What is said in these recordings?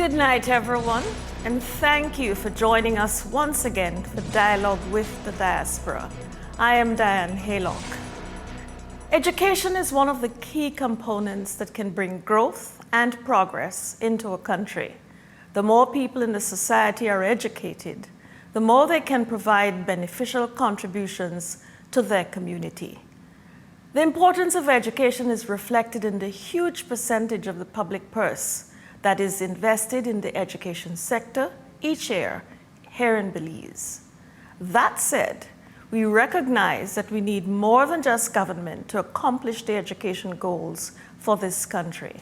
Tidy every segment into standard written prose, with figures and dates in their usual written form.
Good night, everyone, and thank you for joining us once again for Dialogue with the Diaspora. I am Diane Haylock. Education is one of the key components that can bring growth and progress into a country. The more people in the society are educated, the more they can provide beneficial contributions to their community. The importance of education is reflected in the huge percentage of the public purse that is invested in the education sector each year here in Belize. That said, we recognize that we need more than just government to accomplish the education goals for this country.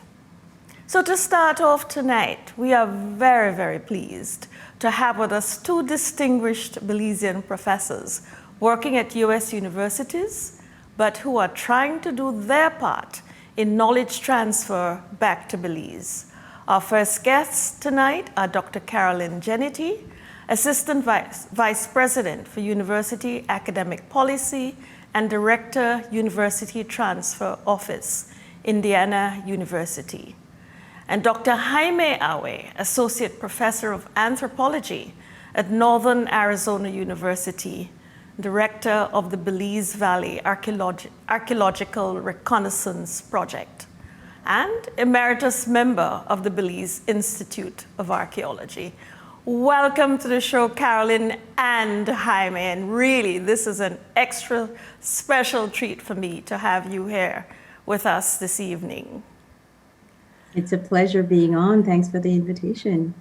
So to start off tonight, we are very, very pleased to have with us two distinguished Belizean professors working at US universities, but who are trying to do their part in knowledge transfer back to Belize. Our first guests tonight are Dr. Carolyn Genety, Assistant Vice President for University Academic Policy and Director, University Transfer Office, Indiana University. And Dr. Jaime Awe, Associate Professor of Anthropology at Northern Arizona University, Director of the Belize Valley Archaeological Reconnaissance Project, and Emeritus Member of the Belize Institute of Archaeology. Welcome to the show, Carolyn and Jaime, and really, this is an extra special treat for me to have you here with us this evening. It's a pleasure being on. Thanks for the invitation.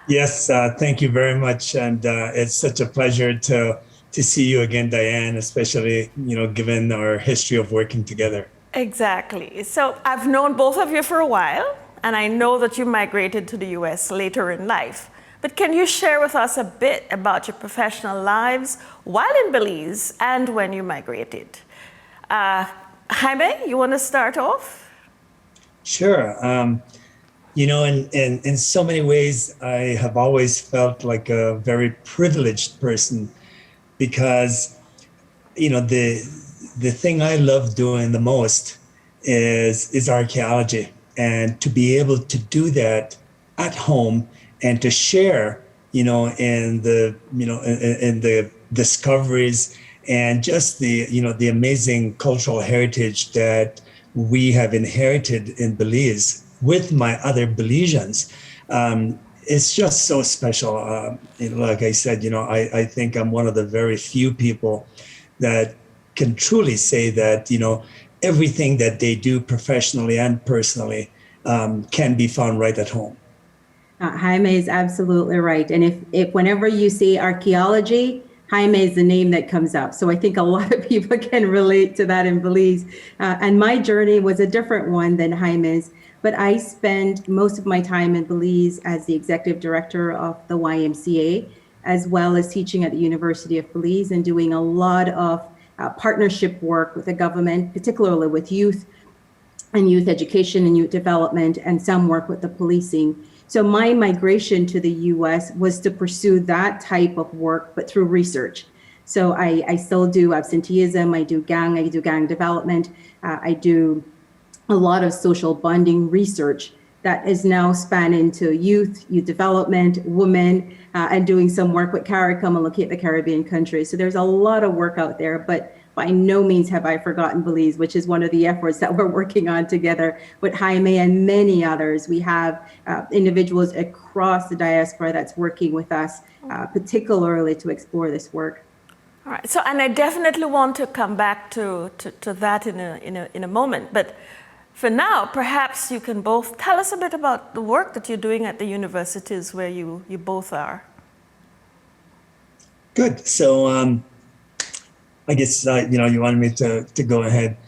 Yes, thank you very much, and it's such a pleasure to see you again, Diane, especially given our history of working together. Exactly. So I've known both of you for a while, and I know that you migrated to the US later in life. But can you share with us a bit about your professional lives while in Belize and when you migrated? Jaime, you want to start off? Sure. In so many ways, I have always felt like a very privileged person because, the thing I love doing the most is archaeology, and to be able to do that at home and to share, in the discoveries and just the amazing cultural heritage that we have inherited in Belize with my other Belizeans. It's just so special. Like I said, I think I'm one of the very few people that can truly say that, everything that they do professionally and personally can be found right at home. Jaime is absolutely right. And if whenever you say archaeology, Jaime is the name that comes up. So I think a lot of people can relate to that in Belize. And my journey was a different one than Jaime's, but I spent most of my time in Belize as the executive director of the YMCA, as well as teaching at the University of Belize and doing a lot of partnership work with the government, particularly with youth and youth education and youth development, and some work with the policing. So my migration to the US was to pursue that type of work, but through research. So I still do absenteeism, I do gang development, I do a lot of social bonding research that is now span into youth development, women, and doing some work with CARICOM and locate the Caribbean countries. So there's a lot of work out there, but by no means have I forgotten Belize, which is one of the efforts that we're working on together with Jaime and many others. We have individuals across the diaspora that's working with us, particularly to explore this work. All right. So, and I definitely want to come back to that in a moment, but for now, perhaps you can both tell us a bit about the work that you're doing at the universities where you both are. Good. So I guess, you wanted me to go ahead.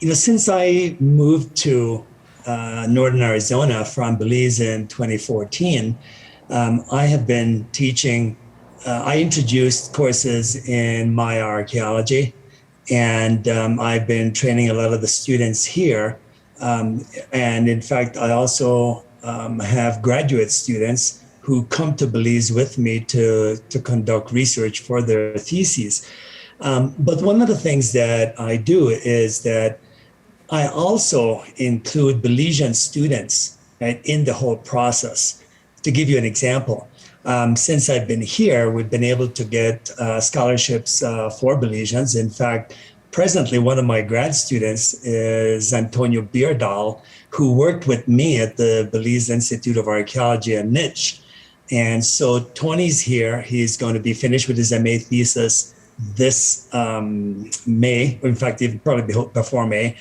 Since I moved to Northern Arizona from Belize in 2014, I have been teaching. I introduced courses in Maya archaeology, and I've been training a lot of the students here. And in fact, I also have graduate students who come to Belize with me to conduct research for their theses. But one of the things that I do is that I also include Belizean students right, in the whole process. To give you an example, since I've been here, we've been able to get scholarships for Belizeans. In fact, presently, one of my grad students is Antonio Beardall, who worked with me at the Belize Institute of Archaeology and Niche. And so Tony's here. He's going to be finished with his MA thesis this May. In fact, even probably before May.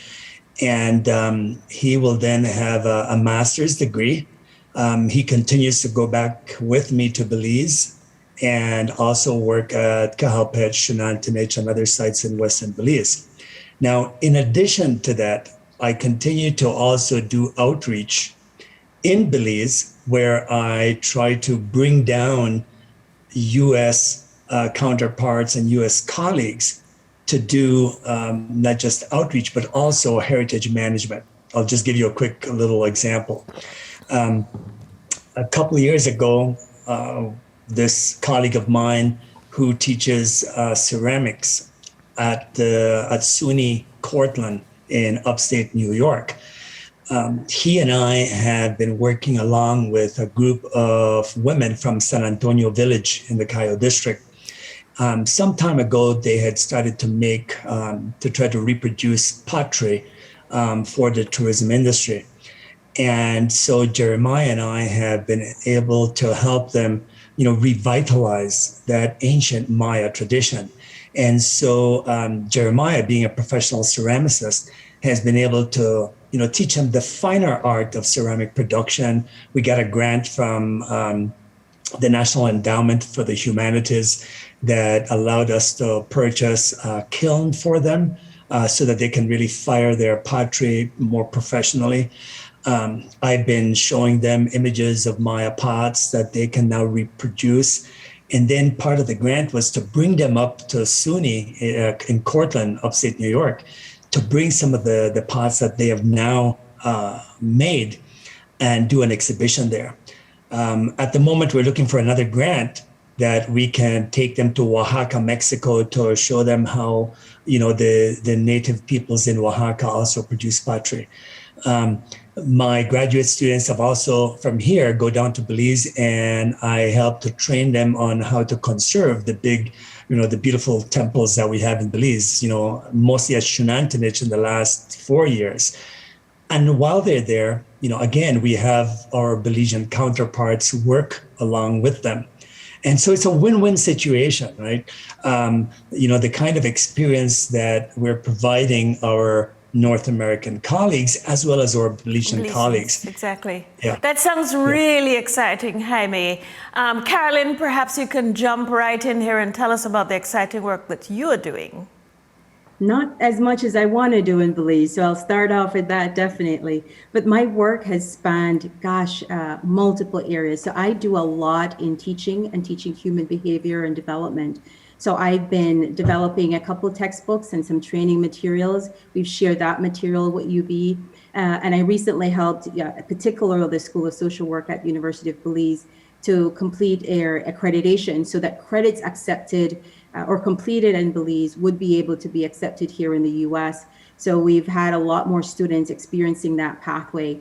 And he will then have a master's degree. He continues to go back with me to Belize and also work at Cahalpet, Shenantinich, and other sites in Western Belize. Now, in addition to that, I continue to also do outreach in Belize, where I try to bring down US counterparts and US colleagues to do not just outreach, but also heritage management. I'll just give you a quick little example. A couple of years ago, this colleague of mine who teaches ceramics at SUNY Cortland in upstate New York, he and I have been working along with a group of women from San Antonio Village in the Cayo district. Some time ago, they had started to make, to try to reproduce pottery for the tourism industry. And so Jeremiah and I have been able to help them, revitalize that ancient Maya tradition. And so Jeremiah, being a professional ceramicist, has been able to, teach them the finer art of ceramic production. We got a grant from the National Endowment for the Humanities that allowed us to purchase a kiln for them so that they can really fire their pottery more professionally. I've been showing them images of Maya pots that they can now reproduce. And then part of the grant was to bring them up to SUNY in Cortland, upstate New York, to bring some of the pots that they have now made and do an exhibition there. At the moment, we're looking for another grant that we can take them to Oaxaca, Mexico, to show them how, the native peoples in Oaxaca also produce pottery. My graduate students have also, from here, go down to Belize, and I help to train them on how to conserve the big, the beautiful temples that we have in Belize, mostly at Shenantinich in the last 4 years. And while they're there, again, we have our Belizean counterparts work along with them. And so it's a win-win situation, right? The kind of experience that we're providing our North American colleagues as well as our Belizean colleagues. Exactly. Yeah. That sounds really exciting, Jaime. Carolyn, perhaps you can jump right in here and tell us about the exciting work that you're doing. Not as much as I want to do in Belize, so I'll start off with that definitely. But my work has spanned, multiple areas. So I do a lot in teaching and teaching human behavior and development. So I've been developing a couple of textbooks and some training materials. We've shared that material with UB. And I recently helped, particularly the School of Social Work at the University of Belize, to complete their accreditation so that credits accepted or completed in Belize would be able to be accepted here in the US. So we've had a lot more students experiencing that pathway.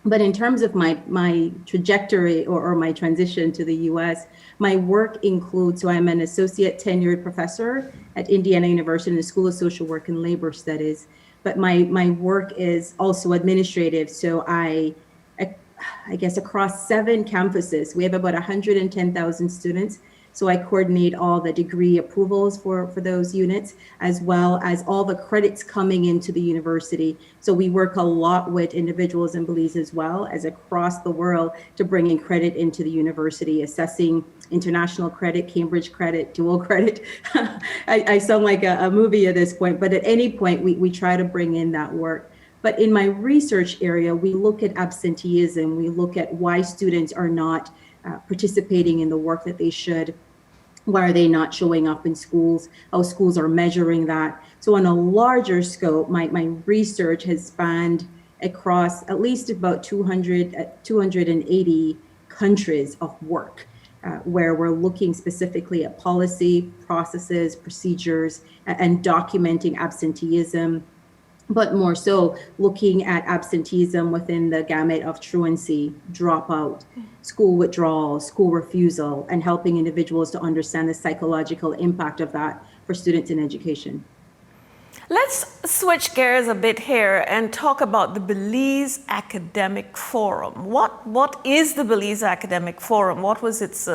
But in terms of my trajectory or my transition to the US, my work includes, so I'm an associate tenured professor at Indiana University in the School of Social Work and Labor Studies. But my work is also administrative. So I guess across 7 campuses, we have about 110,000 students. So I coordinate all the degree approvals for those units, as well as all the credits coming into the university. So we work a lot with individuals in Belize as well as across the world to bring in credit into the university, assessing international credit, Cambridge credit, dual credit. I sound like a movie at this point, but at any point we try to bring in that work. But in my research area, we look at absenteeism. We look at why students are not participating in the work that they should. Why are they not showing up in schools? How schools are measuring that. So on a larger scope, my research has spanned across at least about 280 countries of work, where we're looking specifically at policy, processes, procedures, and documenting absenteeism, but more so looking at absenteeism within the gamut of truancy, dropout, school withdrawal, school refusal, and helping individuals to understand the psychological impact of that for students in education. Let's switch gears a bit here and talk about the Belize Academic Forum. What is the Belize Academic Forum? What was its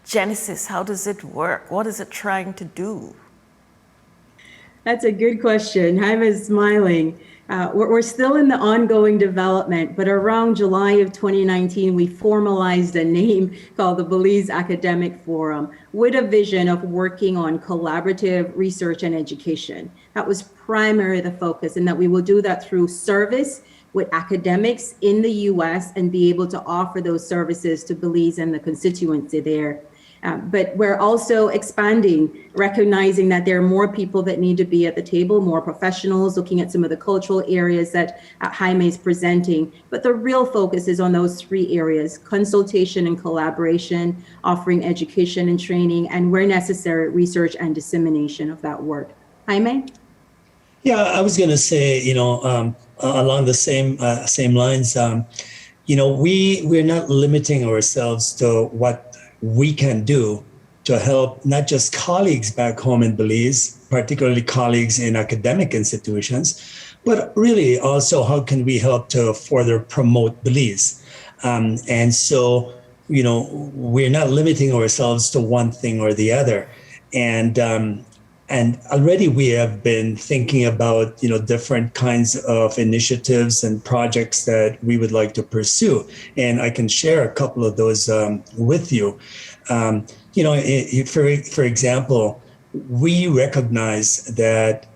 genesis? How does it work? What is it trying to do? That's a good question. Jaime's smiling. We're still in the ongoing development, but around July of 2019, we formalized a name called the Belize Academic Forum with a vision of working on collaborative research and education. That was primarily the focus, and that we will do that through service with academics in the US and be able to offer those services to Belize and the constituency there. But we're also expanding, recognizing that there are more people that need to be at the table, more professionals, looking at some of the cultural areas that Jaime is presenting. But the real focus is on those three areas: consultation and collaboration, offering education and training, and where necessary, research and dissemination of that work. Jaime? Yeah, I was going to say, along the same lines, we're not limiting ourselves to what we can do to help not just colleagues back home in Belize, particularly colleagues in academic institutions, but really also how can we help to further promote Belize? And so, we're not limiting ourselves to one thing or the other. And already we have been thinking about, different kinds of initiatives and projects that we would like to pursue. And I can share a couple of those with you. For example, we recognize that,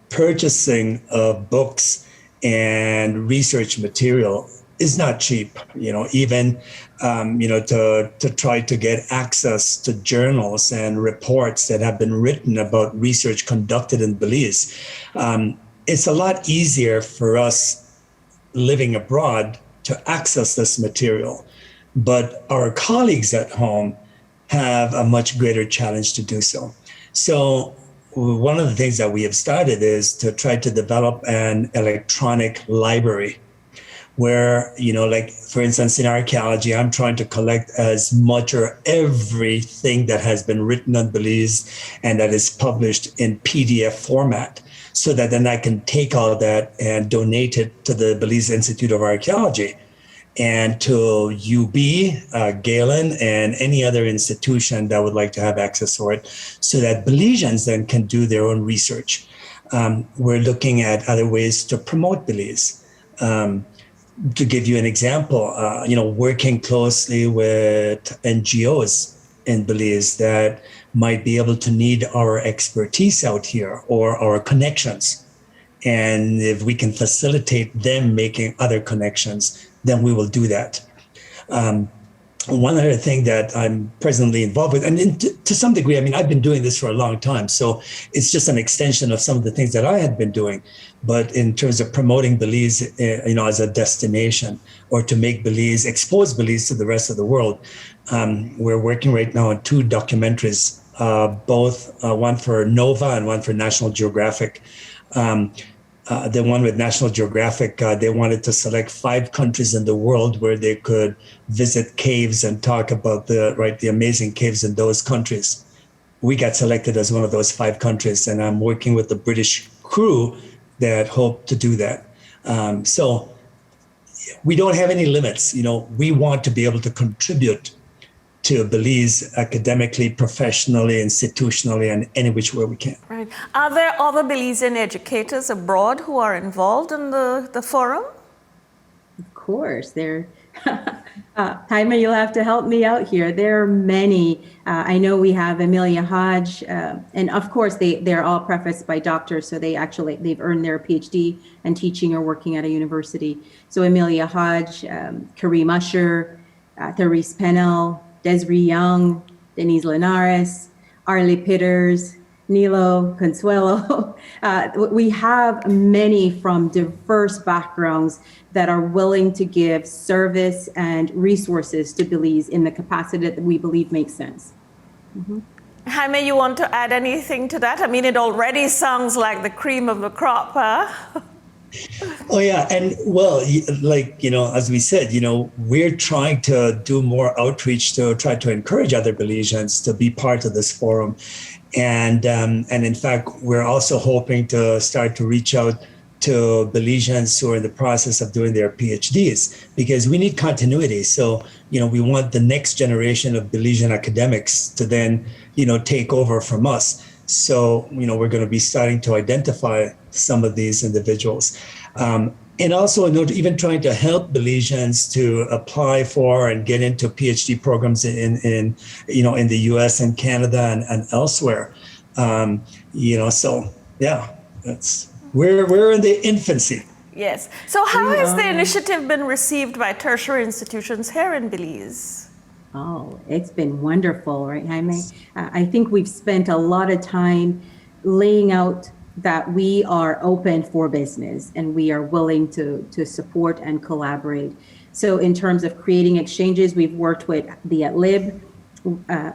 purchasing of books and research material is not cheap, even, to try to get access to journals and reports that have been written about research conducted in Belize. It's a lot easier for us living abroad to access this material, but our colleagues at home have a much greater challenge to do so. So one of the things that we have started is to try to develop an electronic library where, like, for instance, in archaeology, I'm trying to collect as much or everything that has been written on Belize and that is published in PDF format, so that then I can take all that and donate it to the Belize Institute of Archaeology and to UB, Galen, and any other institution that would like to have access to it, so that Belizeans then can do their own research. We're looking at other ways to promote Belize. To give you an example, working closely with NGOs in Belize that might be able to need our expertise out here or our connections. And if we can facilitate them making other connections, then we will do that. One other thing that I'm presently involved with, and to some degree, I've been doing this for a long time, so it's just an extension of some of the things that I had been doing. But in terms of promoting Belize, as a destination, or to make Belize, expose Belize to the rest of the world, we're working right now on 2 documentaries, both one for NOVA and one for National Geographic. The one with National Geographic, they wanted to select 5 countries in the world where they could visit caves and talk about the amazing caves in those countries. We got selected as one of those 5 countries, and I'm working with the British crew that hope to do that. So we don't have any limits. We want to be able to contribute to Belize academically, professionally, institutionally, and any which way we can. Right. Are there other Belizean educators abroad who are involved in the forum? Of course, there. Jaime, you'll have to help me out here. There are many. I know we have Amelia Hodge, and of course they're all prefaced by doctors, so they've earned their PhD and teaching or working at a university. So Amelia Hodge, Kareem Usher, Therese Pennell, Desiree Young, Denise Linares, Arlie Pitters, Nilo Consuelo. We have many from diverse backgrounds that are willing to give service and resources to Belize in the capacity that we believe makes sense. Mm-hmm. Jaime, you want to add anything to that? I mean, it already sounds like the cream of the crop, huh? Oh yeah, and well, as we said, we're trying to do more outreach to try to encourage other Belizeans to be part of this forum, and in fact, we're also hoping to start to reach out to Belizeans who are in the process of doing their PhDs, because we need continuity. So, we want the next generation of Belizean academics to then, take over from us. So, we're going to be starting to identify some of these individuals. And also, even trying to help Belizeans to apply for and get into PhD programs in the US and Canada and elsewhere. So yeah, we're in the infancy. Yes. So how has the initiative been received by tertiary institutions here in Belize? Oh, it's been wonderful, right, Jaime? I think we've spent a lot of time laying out that we are open for business and we are willing to support and collaborate. So in terms of creating exchanges, we've worked with the AtLib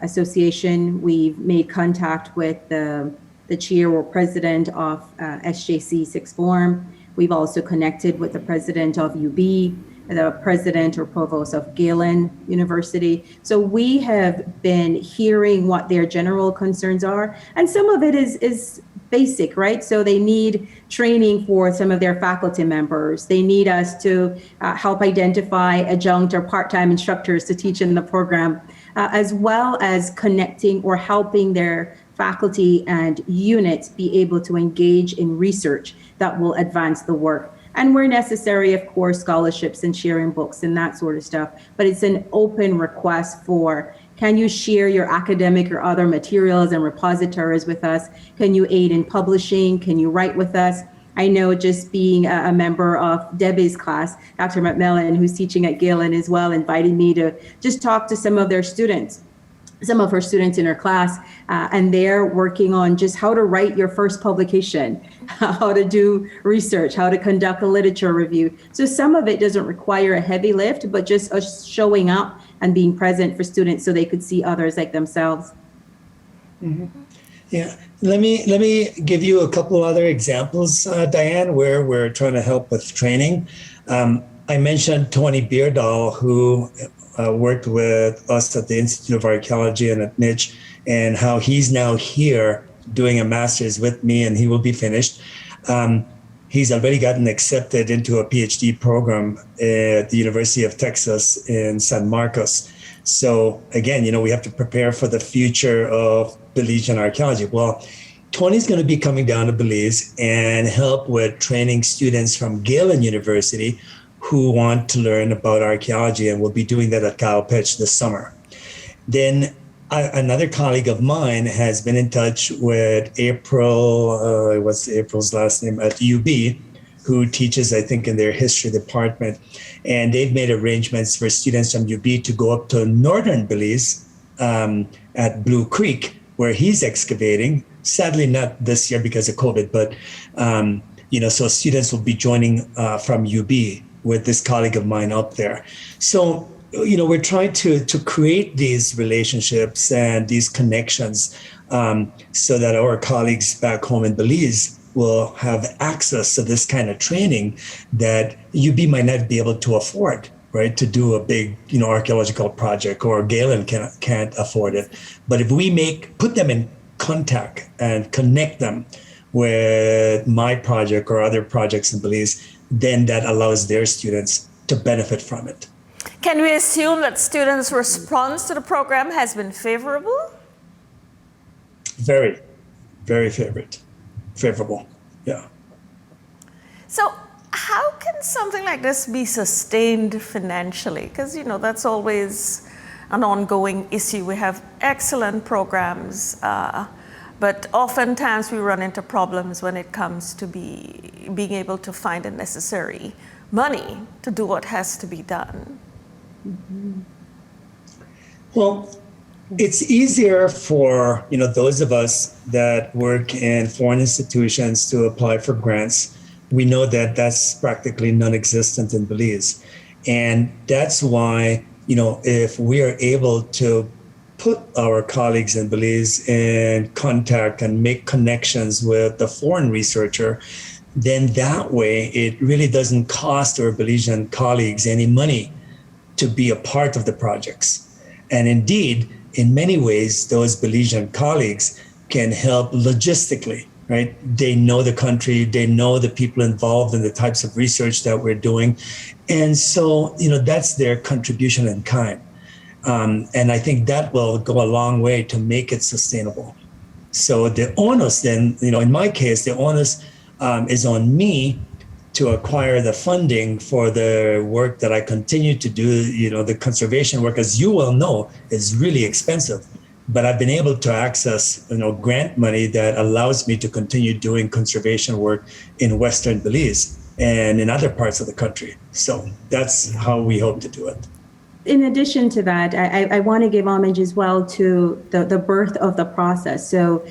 Association. We've made contact with the chair or president of SJC Sixth Form. We've also connected with the president of UB, the president or provost of Galen University. So we have been hearing what their general concerns are. And some of it is basic, right? So they need training for some of their faculty members. They need us to help identify adjunct or part-time instructors to teach in the program, as well as connecting or helping their faculty and units be able to engage in research that will advance the work. And where necessary, of course, scholarships and sharing books and that sort of stuff. But it's an open request for, can you share your academic or other materials and repositories with us? Can you aid in publishing? Can you write with us? I know just being a member of Debbie's class, Dr. McMillan, who's teaching at Galen as well, invited me to just talk to some of their students, some of her students in her class, and they're working on just how to write your first publication, how to do research, how to conduct a literature review. So some of it doesn't require a heavy lift, but just us showing up and being present for students so they could see others like themselves. Mm-hmm. Yeah, let me give you a couple other examples, Diane, where we're trying to help with training. I mentioned Tony Beardall, who worked with us at the Institute of Archaeology and at Niche, and how he's now here doing a master's with me, and he will be finished. He's already gotten accepted into a PhD program at the University of Texas in San Marcos. So again, we have to prepare for the future of Belizean archaeology. Well, Tony's going to be coming down to Belize and help with training students from Galen University who want to learn about archaeology, and we'll be doing that at Cowpatch this summer. Then another colleague of mine has been in touch with April, what's April's last name, at UB, who teaches, I think, in their history department. And they've made arrangements for students from UB to go up to northern Belize at Blue Creek, where he's excavating. Sadly, not this year because of COVID, but, so students will be joining from UB with this colleague of mine up there. So, we're trying to create these relationships and these connections so that our colleagues back home in Belize will have access to this kind of training that UB might not be able to afford, right? To do a big, archaeological project, or Galen can't afford it. But if we put them in contact and connect them with my project or other projects in Belize, then that allows their students to benefit from it. Can we assume that students' response to the program has been favorable? Very, very favorable, yeah. So how can something like this be sustained financially? Because, that's always an ongoing issue. We have excellent programs, but oftentimes we run into problems when it comes to being able to find the necessary money to do what has to be done. Mm-hmm. Well, it's easier for those of us that work in foreign institutions to apply for grants. We know that that's practically non-existent in Belize, and that's why if we are able to put our colleagues in Belize in contact and make connections with the foreign researcher, then that way it really doesn't cost our Belizean colleagues any money to be a part of the projects. And indeed, in many ways, those Belizean colleagues can help logistically, right? They know the country, they know the people involved in the types of research that we're doing. And so, that's their contribution in kind. And I think that will go a long way to make it sustainable. So the onus then, in my case, the onus is on me to acquire the funding for the work that I continue to do. The conservation work, as you well know, is really expensive. But I've been able to access, grant money that allows me to continue doing conservation work in Western Belize and in other parts of the country. So that's how we hope to do it. In addition to that, I want to give homage as well to the birth of the process. So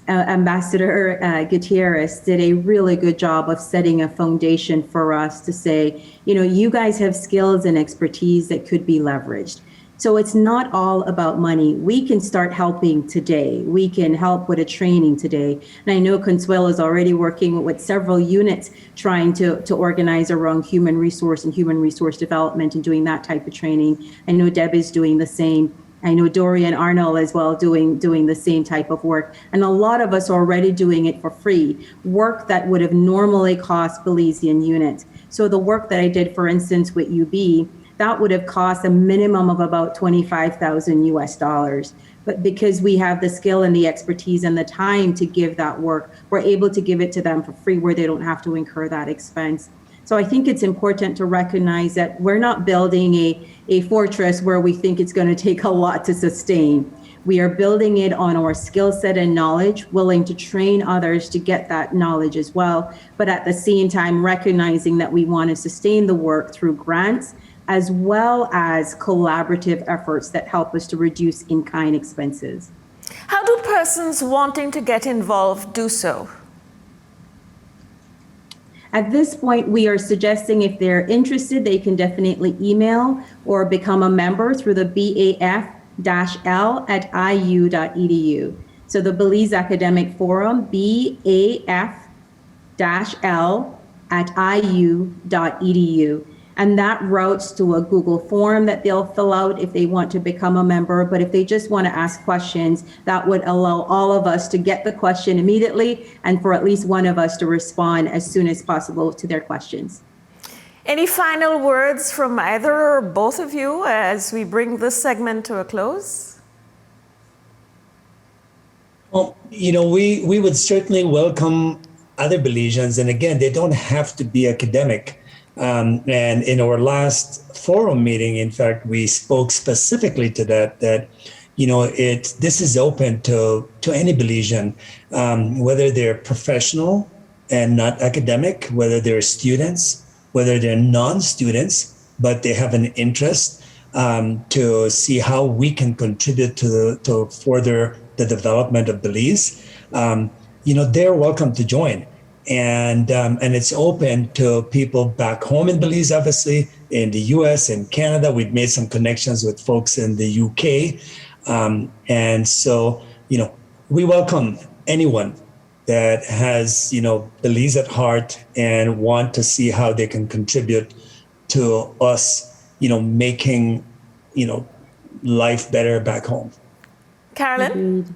Ambassador Gutierrez did a really good job of setting a foundation for us to say, you guys have skills and expertise that could be leveraged. So it's not all about money. We can start helping today. We can help with a training today. And I know Consuelo is already working with several units trying to organize around human resource and human resource development and doing that type of training. I know Deb is doing the same. I know Dorian Arnold as well doing the same type of work. And a lot of us are already doing it for free, work that would have normally cost Belizean units. So the work that I did, for instance, with UB, that would have cost a minimum of about $25,000 US. But because we have the skill and the expertise and the time to give that work, we're able to give it to them for free where they don't have to incur that expense. So I think it's important to recognize that we're not building a fortress where we think it's going to take a lot to sustain. We are building it on our skill set and knowledge, willing to train others to get that knowledge as well, but at the same time recognizing that we want to sustain the work through grants as well as collaborative efforts that help us to reduce in-kind expenses. How do persons wanting to get involved do so? At this point, we are suggesting if they're interested, they can definitely email or become a member through the BAF-L@iu.edu. So the Belize Academic Forum, BAF-L@iu.edu. And that routes to a Google form that they'll fill out if they want to become a member. But if they just want to ask questions, that would allow all of us to get the question immediately and for at least one of us to respond as soon as possible to their questions. Any final words from either or both of you as we bring this segment to a close? Well, we would certainly welcome other Belizeans. And again, they don't have to be academic. And in our last forum meeting, in fact, we spoke specifically to that this is open to any Belizean, whether they're professional and not academic, whether they're students, whether they're non-students, but they have an interest to see how we can contribute to further the development of Belize. They're welcome to join. And it's open to people back home in Belize, obviously, in the US and Canada. We've made some connections with folks in the UK. And so, we welcome anyone that has, Belize at heart and want to see how they can contribute to us, making, life better back home. Carolyn? Agreed.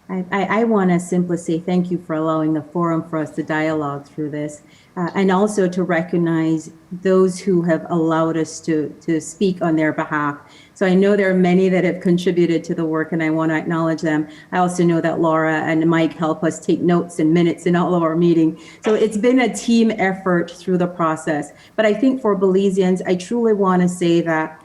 I want to simply say thank you for allowing the forum for us to dialogue through this and also to recognize those who have allowed us to speak on their behalf. So I know there are many that have contributed to the work and I want to acknowledge them. I also know that Laura and Mike help us take notes and minutes in all of our meetings. So it's been a team effort through the process. But I think for Belizeans, I truly want to say that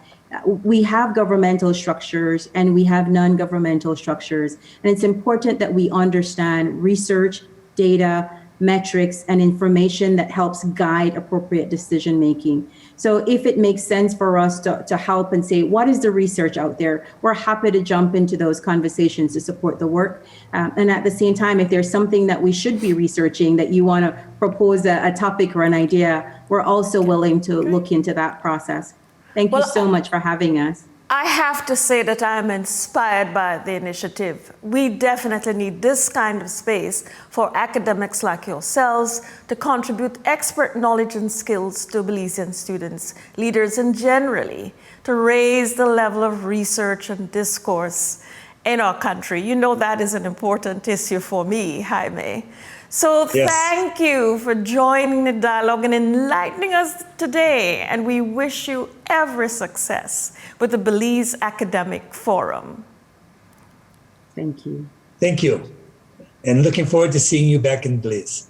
we have governmental structures and we have non-governmental structures. And it's important that we understand research, data, metrics, and information that helps guide appropriate decision-making. So if it makes sense for us to help and say, what is the research out there? We're happy to jump into those conversations to support the work. And at the same time, if there's something that we should be researching that you want to propose a topic or an idea, we're also willing to look into that process. Thank you so much for having us. I have to say that I'm inspired by the initiative. We definitely need this kind of space for academics like yourselves to contribute expert knowledge and skills to Belizean students, leaders, and generally to raise the level of research and discourse in our country. You know that is an important issue for me, Jaime. So thank you for joining the dialogue and enlightening us today. And we wish you every success with the Belize Academic Forum. Thank you. Thank you. And looking forward to seeing you back in Belize.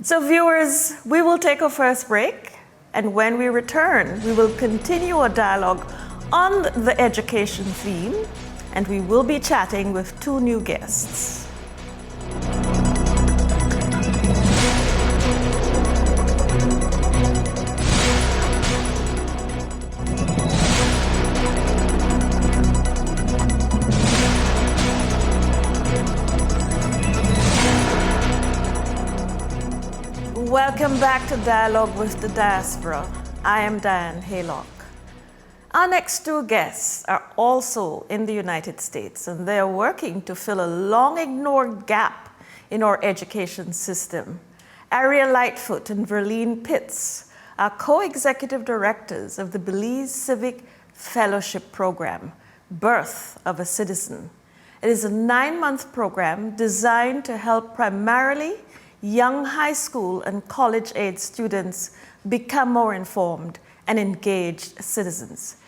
So viewers, we will take our first break. And when we return, we will continue our dialogue on the education theme. And we will be chatting with two new guests. Welcome back to Dialogue with the Diaspora. I am Diane Haylock. Our next two guests are also in the United States, and they are working to fill a long-ignored gap in our education system. Aria Lightfoot and Verlene Pitts are co-executive directors of the Belize Civic Fellowship Program, Birth of a Citizen. It is a 9-month program designed to help primarily young high school and college-age students become more informed and engaged citizens.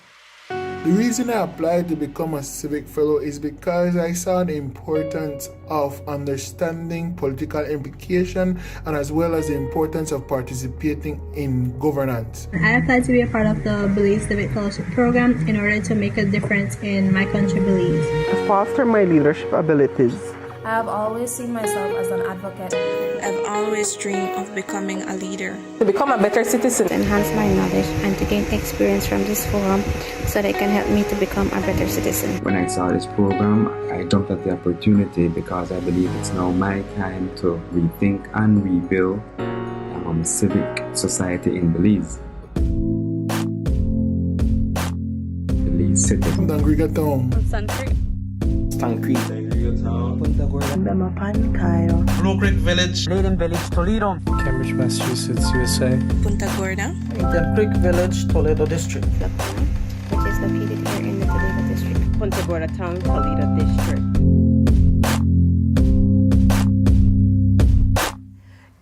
The reason I applied to become a Civic Fellow is because I saw the importance of understanding political implication and as well as the importance of participating in governance. I applied to be a part of the Belize Civic Fellowship Program in order to make a difference in my country, Belize. To foster my leadership abilities. I have always seen myself as an advocate. I've always dreamed of becoming a leader. To become a better citizen. Enhance my knowledge and to gain experience from this forum so they can help me to become a better citizen. When I saw this program, I jumped at the opportunity because I believe it's now my time to rethink and rebuild civic society in Belize. Belize City. Concrete. Blue Creek Village, Leyden Village, Toledo, Cambridge, Massachusetts, USA. Punta Gorda, Eden Creek Village, Toledo District, Which is located here in the Toledo District. Punta Gorda Town, Toledo District.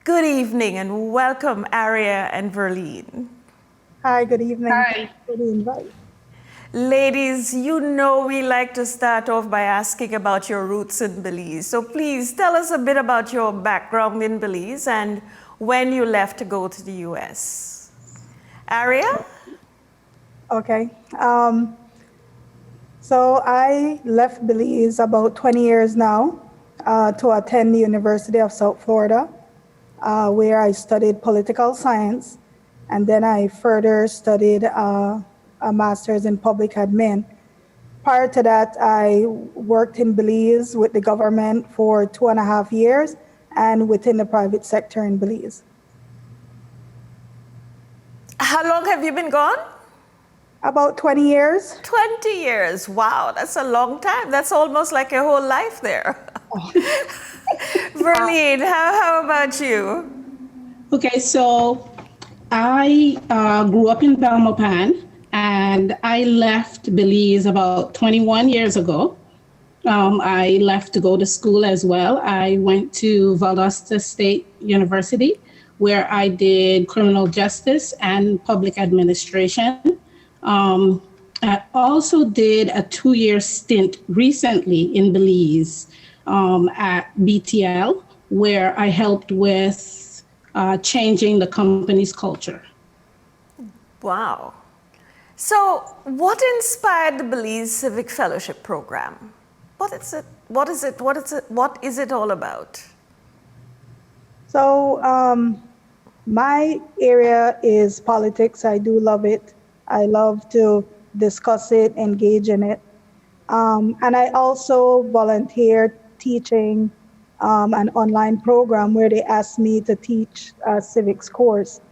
Good evening and welcome, Aria and Verlene. Hi, good evening. Hi. Thanks for the invite. Ladies, you know we like to start off by asking about your roots in Belize. So please tell us a bit about your background in Belize and when you left to go to the US. Aria? Okay. So I left Belize about 20 years now to attend the University of South Florida, where I studied political science. And then I further studied a master's in public admin. Prior to that, I worked in Belize with the government for 2.5 years and within the private sector in Belize. How long have you been gone? About 20 years. 20 years. Wow, that's a long time. That's almost like your whole life there. Verlene, how about you? Okay, so I grew up in Belmopan. And I left Belize about 21 years ago. I left to go to school as well. I went to Valdosta State University, where I did criminal justice and public administration. I also did a 2-year stint recently in Belize at BTL, where I helped with changing the company's culture. Wow. So, what inspired the Belize Civic Fellowship Program? What is it? What is it all about? So, my area is politics. I do love it. I love to discuss it, engage in it. And I also volunteer teaching an online program where they asked me to teach a civics course.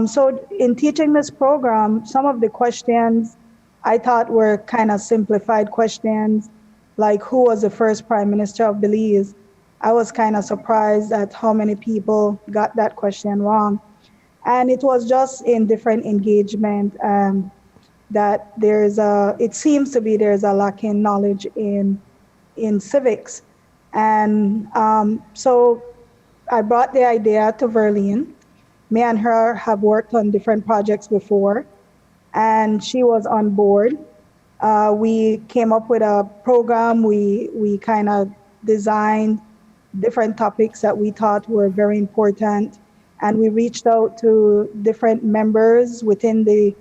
So in teaching this program, some of the questions I thought were kind of simplified questions, like who was the first prime minister of Belize. I was kind of surprised at how many people got that question wrong. And it was just in different engagement that it seems to be there's a lack in knowledge in civics. And so I brought the idea to Verlene. Me and her have worked on different projects before, and she was on board. We came up with a program. We kind of designed different topics that we thought were very important, and we reached out to different members within the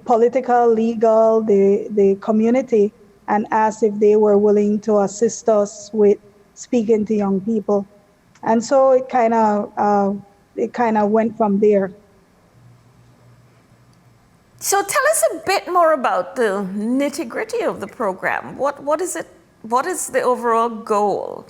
political, legal, the community, and asked if they were willing to assist us with speaking to young people. And so it kind of went from there. So tell us a bit more about the nitty-gritty of the program. What is it? What is the overall goal?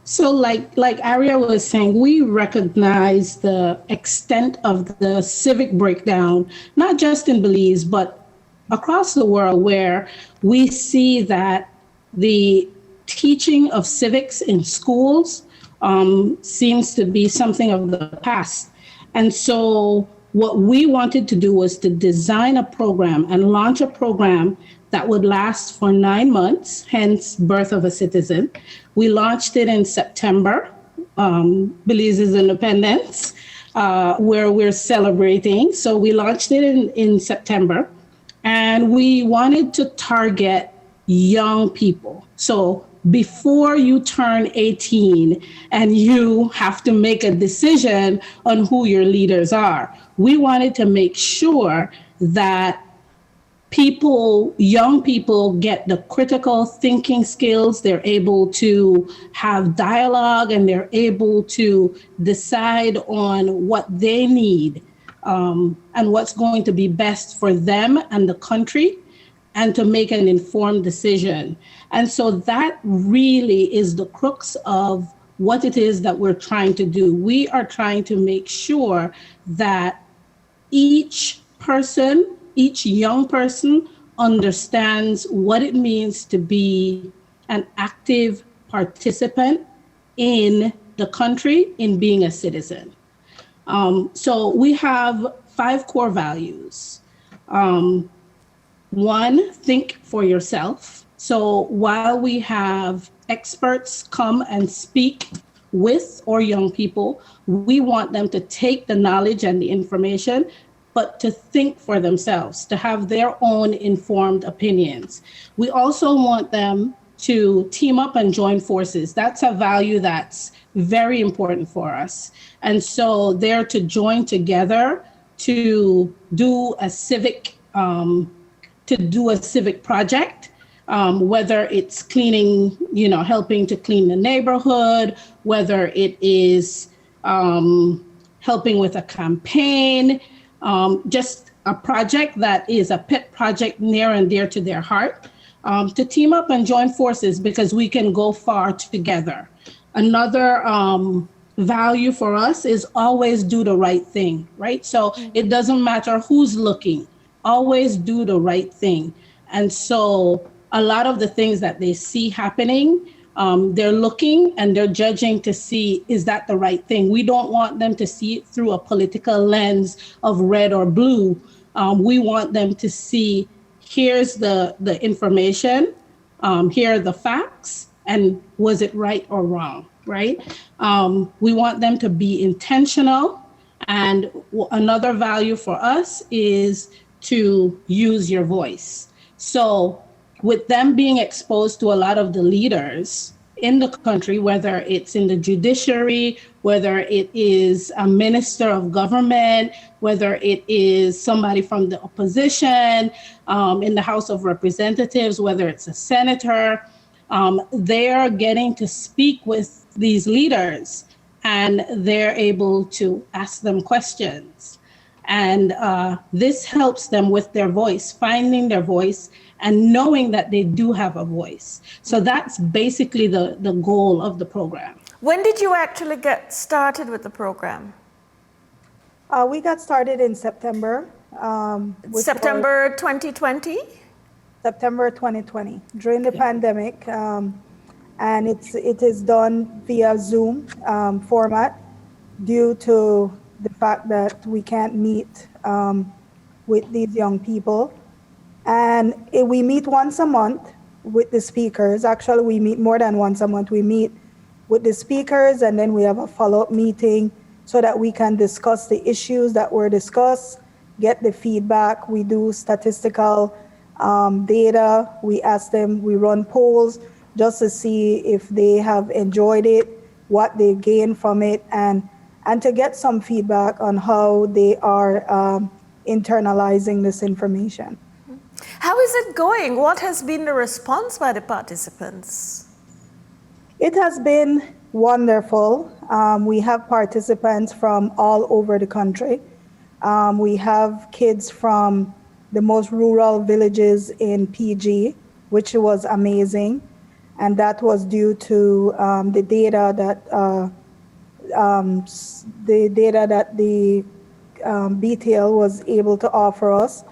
So like Aria was saying, we recognize the extent of the civic breakdown, not just in Belize, but across the world, where we see that the teaching of civics in schools seems to be something of the past. And so what we wanted to do was to design a program and launch a program that would last for 9 months, hence Birth of a Citizen. We launched it in September, Belize's independence, where we're celebrating. So we launched it in September, and we wanted to target young people. So before you turn 18 and you have to make a decision on who your leaders are, we wanted to make sure that young people get the critical thinking skills, they're able to have dialogue, and they're able to decide on what they need and what's going to be best for them and the country, and to make an informed decision. And so that really is the crux of what it is that we're trying to do. We are trying to make sure that each young person understands what it means to be an active participant in the country, in being a citizen. So we have 5 core values. 1, think for yourself. So while we have experts come and speak with our young people, we want them to take the knowledge and the information, but to think for themselves, to have their own informed opinions. We also want them to team up and join forces. That's a value that's very important for us. And so they're to join together to do a civic project, whether it's cleaning, helping to clean the neighborhood, whether it is helping with a campaign, just a project that is a pet project near and dear to their heart, to team up and join forces, because we can go far together. Another value for us is always do the right thing, right? So it doesn't matter who's looking, always do the right thing. And so a lot of the things that they see happening, they're looking and they're judging to see, is that the right thing? We don't want them to see it through a political lens of red or blue. We want them to see, here's the information, here are the facts, and was it right or wrong, right? We want them to be intentional. And another value for us is to use your voice. So with them being exposed to a lot of the leaders in the country, whether it's in the judiciary, whether it is a minister of government, whether it is somebody from the opposition, in the House of Representatives, whether it's a senator, they're getting to speak with these leaders, and they're able to ask them questions. And this helps them with their voice, finding their voice and knowing that they do have a voice. So that's basically the goal of the program. When did you actually get started with the program? We got started in September, September 2020? September 2020, during the pandemic. And it is done via Zoom format due to the fact that we can't meet with these young people. And we meet once a month with the speakers. Actually, we meet more than once a month. We meet with the speakers, and then we have a follow-up meeting so that we can discuss the issues that were discussed, get the feedback. We do statistical data. We ask them, we run polls just to see if they have enjoyed it, what they gained from it, and to get some feedback on how they are internalizing this information. How is it going? What has been the response by the participants? It has been wonderful. We have participants from all over the country. We have kids from the most rural villages in PG, which was amazing. And that was due to the data that the BTL was able to offer us.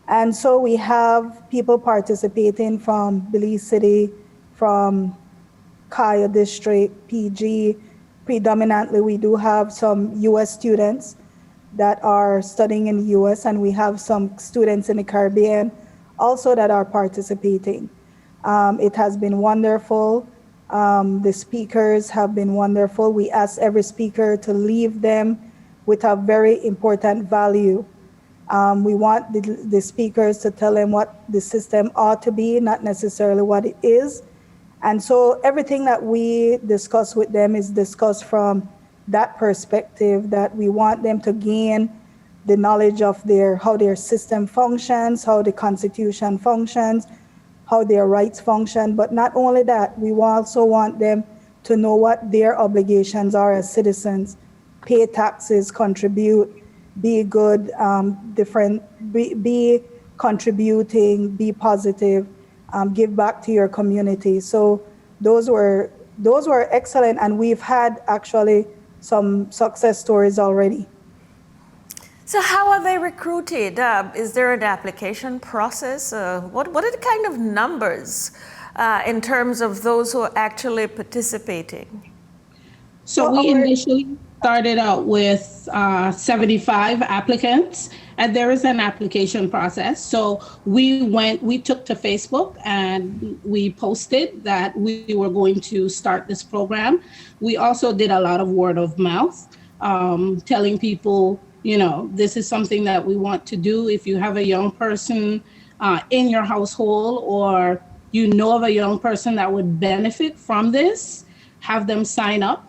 And so we have people participating from Belize City, from Kaya District, PG. Predominantly, we do have some US students that are studying in the US, and we have some students in the Caribbean also that are participating. It has been wonderful. The speakers have been wonderful. We ask every speaker to leave them with a very important value. We want the speakers to tell them what the system ought to be, not necessarily what it is. And so everything that we discuss with them is discussed from that perspective, that we want them to gain the knowledge of how their system functions, how the Constitution functions, how their rights function. But not only that, we also want them to know what their obligations are as citizens, pay taxes, contribute, be good, be contributing, be positive, give back to your community. So those were excellent, and we've had actually some success stories already. So how are they recruited? Is there an application process? What are the kind of numbers in terms of those who are actually participating? So we initially started out with 75 applicants, and there is an application process. So we took to Facebook and we posted that we were going to start this program. We also did a lot of word of mouth, telling people, this is something that we want to do. If you have a young person in your household, or you know of a young person that would benefit from this, have them sign up.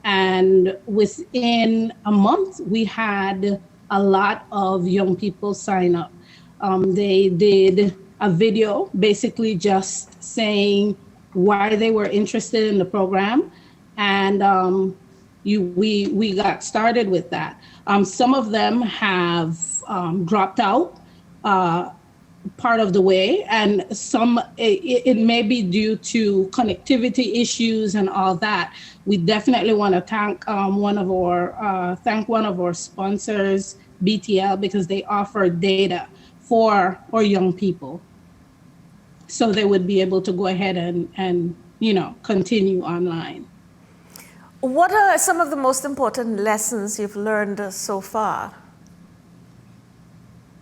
And within a month, we had a lot of young people sign up. They did a video basically just saying why they were interested in the program. And we got started with that. Some of them have dropped out part of the way, and some it may be due to connectivity issues and all that. We definitely want to thank one of our sponsors, BTL, because they offer data for our young people, so they would be able to go ahead and continue online. What are some of the most important lessons you've learned so far?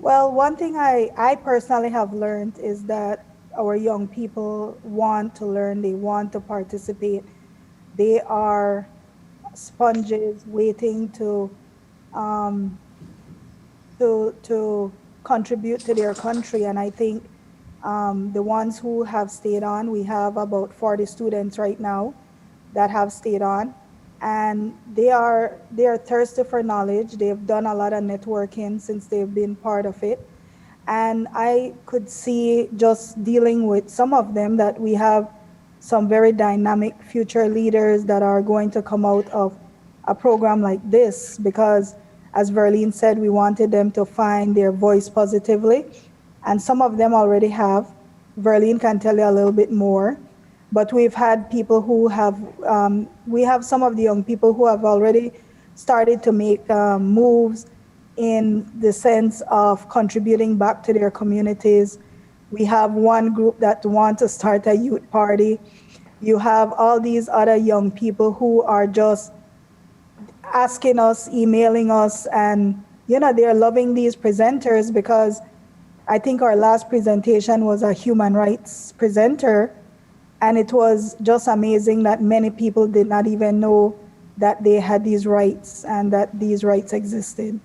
Well, one thing I personally have learned is that our young people want to learn, they want to participate. They are sponges waiting to contribute to their country. And I think the ones who have stayed on, we have about 40 students right now that have stayed on. And they are thirsty for knowledge. They've done a lot of networking since they've been part of it. And I could see, just dealing with some of them, that we have some very dynamic future leaders that are going to come out of a program like this, because as Verlene said, we wanted them to find their voice positively. And some of them already have. Verlene can tell you a little bit more. But we've had people who have, we have some of the young people who have already started to make moves in the sense of contributing back to their communities. We have one group that want to start a youth party. You have all these other young people who are just asking us, emailing us, and they're loving these presenters because I think our last presentation was a human rights presenter, and it was just amazing that many people did not even know that they had these rights and that these rights existed.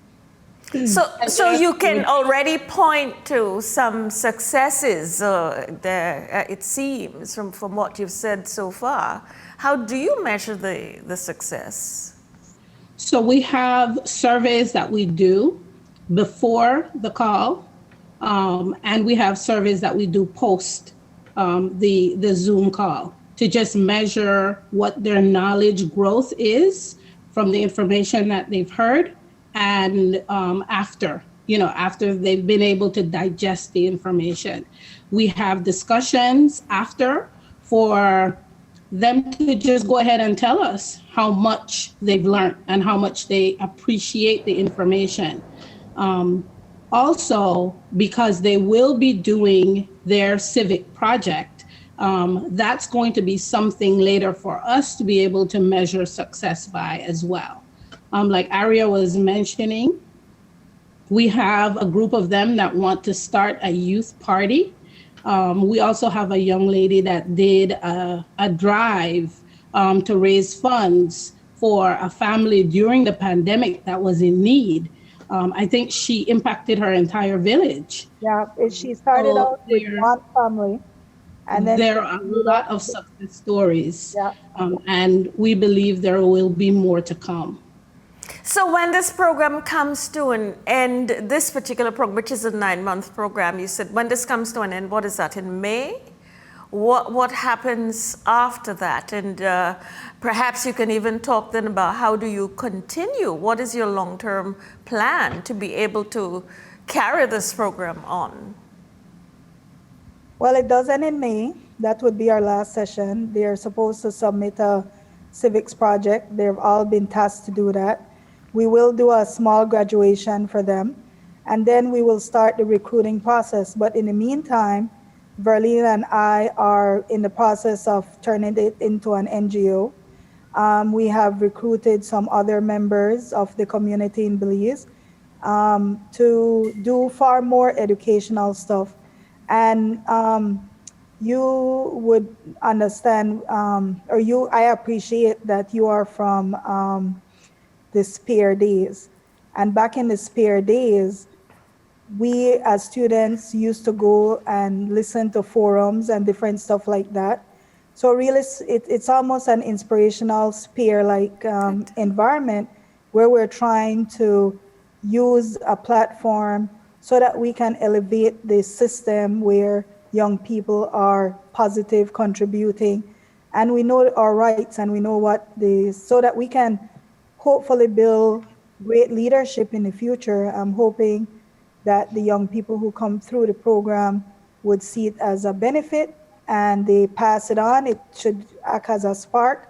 So you can already point to some successes there, it seems, from what you've said so far. How do you measure the success? So we have surveys that we do before the call, and we have surveys that we do post the Zoom call to just measure what their knowledge growth is from the information that they've heard, and after they've been able to digest the information. We have discussions after for them to just go ahead and tell us how much they've learned and how much they appreciate the information. Also, because they will be doing their civic project, that's going to be something later for us to be able to measure success by as well. Like Aria was mentioning, we have a group of them that want to start a youth party. We also have a young lady that did a drive to raise funds for a family during the pandemic that was in need. I think she impacted her entire village. Yeah, she started out with one family. And then there are a lot of success stories, and we believe there will be more to come. So when this program comes to an end, this particular program, which is a 9-month program, you said, when this comes to an end, what is that, in May? What happens after that? And perhaps you can even talk then about how do you continue? What is your long-term plan to be able to carry this program on? Well, it does end in May. That would be our last session. They're supposed to submit a civics project. They've all been tasked to do that. We will do a small graduation for them, and then we will start the recruiting process. But in the meantime, Verlene and I are in the process of turning it into an NGO. We have recruited some other members of the community in Belize to do far more educational stuff. And you would understand, I appreciate that you are from the Spear days. And back in the Spear days, we as students used to go and listen to forums and different stuff like that. So really, it's almost an inspirational Spear-like environment where we're trying to use a platform so that we can elevate the system where young people are positive, contributing, and we know our rights and we know so that we can hopefully build great leadership in the future. I'm hoping that the young people who come through the program would see it as a benefit and they pass it on. It should act as a spark.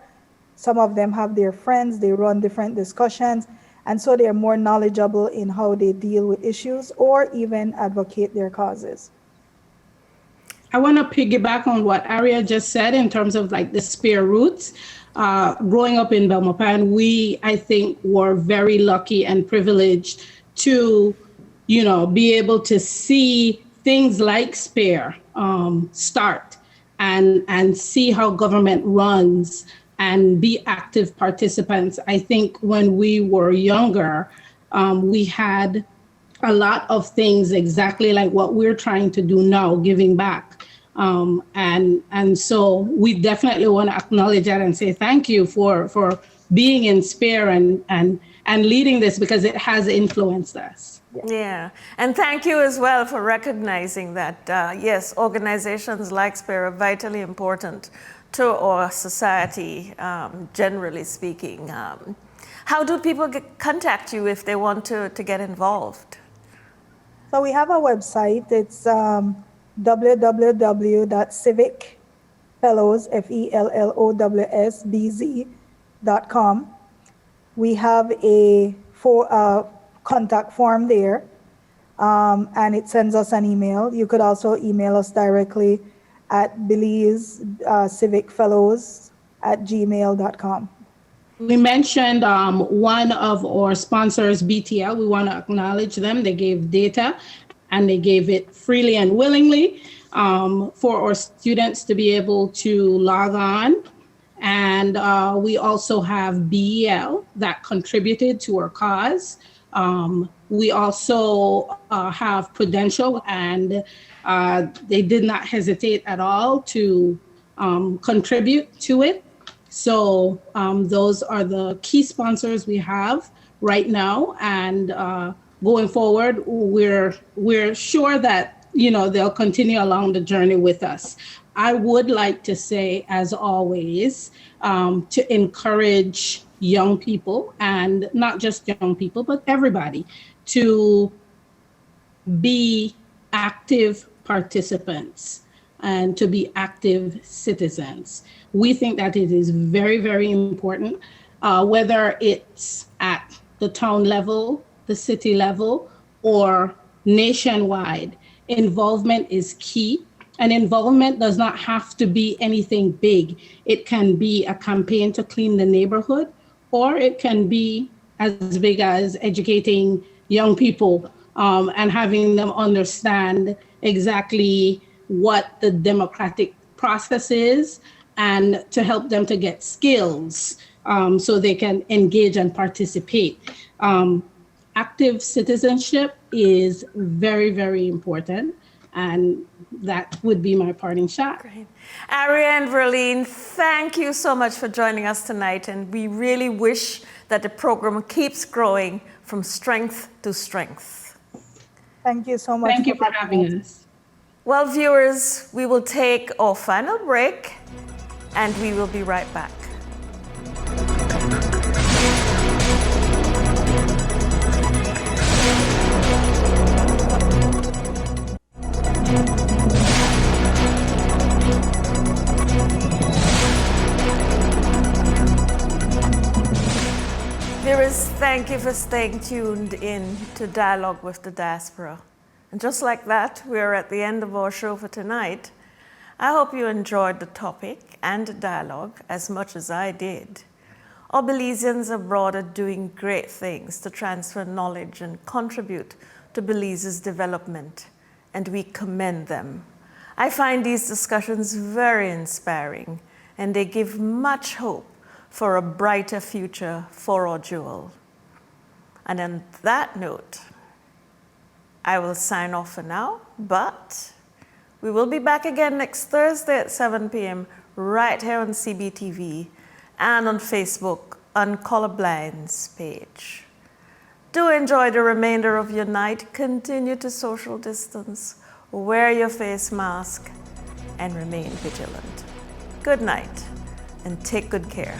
Some of them have their friends, they run different discussions, and so they're more knowledgeable in how they deal with issues or even advocate their causes. I want to piggyback on what Aria just said in terms of like the Spear roots. Growing up in Belmopan, we, I think, were very lucky and privileged to, be able to see things like Spear start and see how government runs and be active participants. I think when we were younger, we had a lot of things exactly like what we're trying to do now, giving back. And so we definitely want to acknowledge that and say thank you for being in Spear and leading this, because it has influenced us. Yeah, and thank you as well for recognizing that, yes, organizations like Spear are vitally important to our society, generally speaking. How do people contact you if they want to get involved? So we have a website. It's www.civicfellowsbz.com. We have a contact form there, and it sends us an email. You could also email us directly at Belize Civic Fellows @gmail.com. We mentioned one of our sponsors, BTL. We want to acknowledge them. They gave data and they gave it freely and willingly for our students to be able to log on. And we also have BEL that contributed to our cause. We also have Prudential, and they did not hesitate at all to contribute to it. So those are the key sponsors we have right now, and going forward, we're sure that they'll continue along the journey with us. I would like to say, as always, to encourage young people, and not just young people, but everybody, to be active participants and to be active citizens. We think that it is very, very important, whether it's at the town level, the city level, or nationwide. Involvement is key, and involvement does not have to be anything big. It can be a campaign to clean the neighborhood, or it can be as big as educating young people and having them understand exactly what the democratic process is, and to help them to get skills so they can engage and participate. Active citizenship is very, very important, and that would be my parting shot. Great. Aria and Verlene, thank you so much for joining us tonight, and we really wish that the program keeps growing from strength to strength. Thank you so much. Thank you for having us. Well, viewers, we will take our final break, and we will be right back. Viewers, thank you for staying tuned in to Dialogue with the Diaspora. And just like that, we are at the end of our show for tonight. I hope you enjoyed the topic and the dialogue as much as I did. Our Belizeans abroad are doing great things to transfer knowledge and contribute to Belize's development, and we commend them. I find these discussions very inspiring, and they give much hope for a brighter future for our jewel. And on that note, I will sign off for now, but we will be back again next Thursday at 7 p.m. right here on CBTV and on Facebook on Colorblind's page. Do enjoy the remainder of your night. Continue to social distance, wear your face mask, and remain vigilant. Good night, and take good care.